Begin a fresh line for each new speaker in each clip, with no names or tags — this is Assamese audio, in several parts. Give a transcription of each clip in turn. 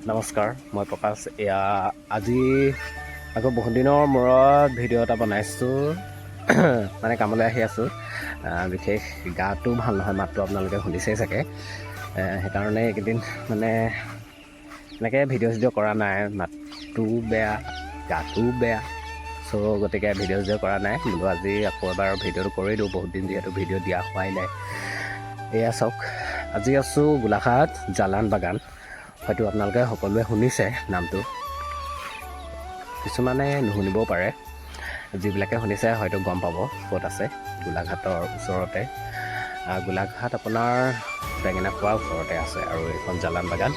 নমস্কাৰ, মই প্ৰকাশ। আজি আকৌ বহুত দিনৰ মূৰত ভিডিঅ' এটা বনাইছোঁ। মানে কামলৈ আহি আছোঁ, বিশেষ গাটো ভাল নহয়, মাতটো আপোনালোকে শুনিছেই চাগে। সেইকাৰণে এইকেইদিন মানে এনেকৈ ভিডিঅ' কৰা নাই, মাতটোও বেয়া, গাটোও বেয়া। গতিকে ভিডিঅ' কৰা নাই, বোলো আজি আকৌ এবাৰ ভিডিঅ'টো কৰি দিওঁ, বহুত দিন যিহেতু ভিডিঅ' দিয়া হোৱাই নাই। এয়া চাওক, আজি আছোঁ গোলাঘাট জালান বাগান। হয়তো আপোনালোকে সকলোৱে শুনিছে নামটো, কিছুমানে নুশুনিবও পাৰে। যিবিলাকে শুনিছে হয়তো গম পাব ক'ত আছে। গোলাঘাটৰ ওচৰতে, গোলাঘাট আপোনাৰ বেঙেনাখোৱাৰ ওচৰতে আছে। আৰু এইখন জালান বাগান,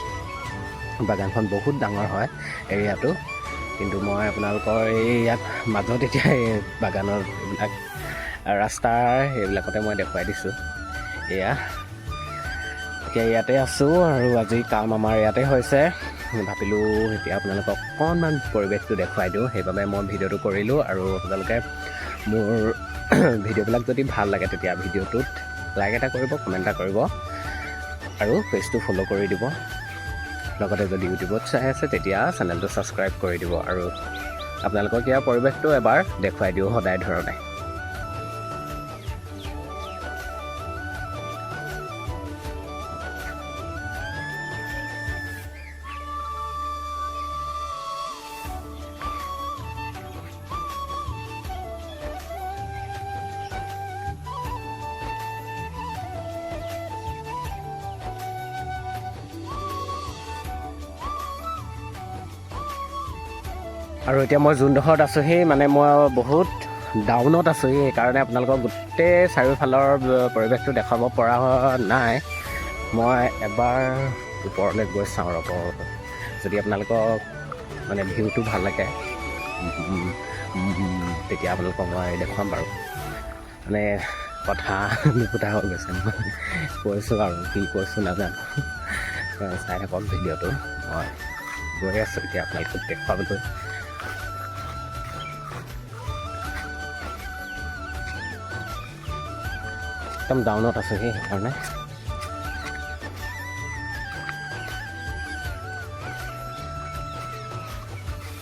বাগানখন বহুত ডাঙৰ হয় এৰিয়াটো। কিন্তু মই আপোনালোকৰ এই ইয়াত মাজত এতিয়া এই বাগানৰ এইবিলাক ৰাস্তাৰ এইবিলাকতে মই দেখুৱাই দিছোঁ। এতিয়া ইয়াতে আছোঁ আৰু আজি কাম আমাৰ ইয়াতে হৈছে। ভাবিলোঁ এতিয়া আপোনালোকক অকণমান পৰিৱেশটো দেখুৱাই দিওঁ, সেইবাবে মই ভিডিঅ'টো কৰিলোঁ। আৰু আপোনালোকে মোৰ ভিডিঅ'বিলাক যদি ভাল লাগে তেতিয়া ভিডিঅ'টোত লাইক এটা কৰিব, কমেণ্ট এটা কৰিব আৰু পেজটো ফ'ল' কৰি দিব। লগতে যদি ইউটিউবত চাই আছে তেতিয়া চেনেলটো ছাবস্ক্ৰাইব কৰি দিব। আৰু আপোনালোকক ইয়াৰ পৰিৱেশটো এবাৰ দেখুৱাই দিওঁ সদায় ধৰণে। আৰু এতিয়া মই যোনডোখৰত আছোঁ সেই মানে মই বহুত ডাউনত আছোঁ, সেইকাৰণে আপোনালোকক গোটেই চাৰিওফালৰ পৰিৱেশটো দেখুৱাব পৰা নাই। মই এবাৰ ওপৰলৈ গৈ চাওঁ ৰ'ব, যদি আপোনালোকক মানে ভিউটো ভাল লাগে তেতিয়া আপোনালোকক মই দেখুৱাম বাৰু। মানে কথা নুফুটা হৈ গৈছে, মই কৈছোঁ আৰু কি কৈছোঁ নাজানো। চাই থাকক ভিডিঅ'টো, মই গৈ আছোঁ এতিয়া আপোনালোকক দেখুৱাবলৈ। একদম ডাউনত আছোঁ সেইকাৰণে।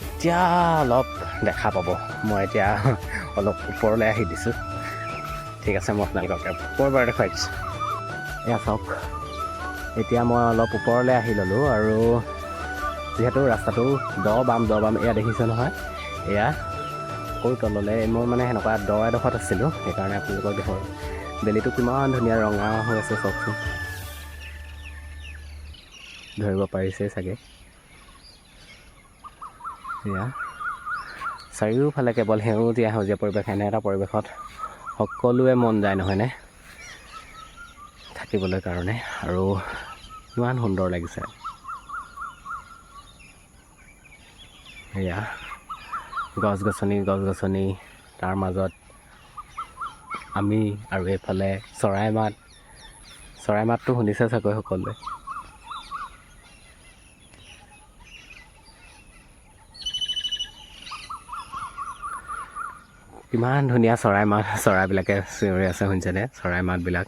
এতিয়া অলপ দেখা পাব, মই এতিয়া অলপ ওপৰলৈ আহি দিছোঁ। ঠিক আছে, মই আপোনালোকক ওপৰৰ পৰা দেখুৱাই দিছোঁ। এয়া চাওক, এতিয়া মই অলপ ওপৰলৈ আহি ল'লোঁ। আৰু যিহেতু ৰাস্তাটো দ বাম এয়া দেখিছে নহয়, এয়া সৰু তললৈ মই মানে সেনেকুৱা দ এডোখৰত আছিলোঁ, সেইকাৰণে আপোনালোকক দেখুৱাওঁ। বেলিটো কিমান ধুনীয়া ৰঙা হৈ আছে চাওকচোন, ধৰিব পাৰিছে চাগে। এয়া চাৰিওফালে কেৱল সেউজীয়া পৰিৱেশ। এনে এটা পৰিৱেশত সকলোৱে মন যায় নহয়নে থাকিবলৈ কাৰণে, আৰু ইমান সুন্দৰ লাগিছে। এয়া গছ গছনি, তাৰ মাজত আমি, আৰু এইফালে চৰাই মাতটো শুনিছে চাগৈ সকলোৱে। কিমান ধুনীয়া চৰাইবিলাকে চিঞৰি আছে, শুনিছেনে চৰাই মাতবিলাক।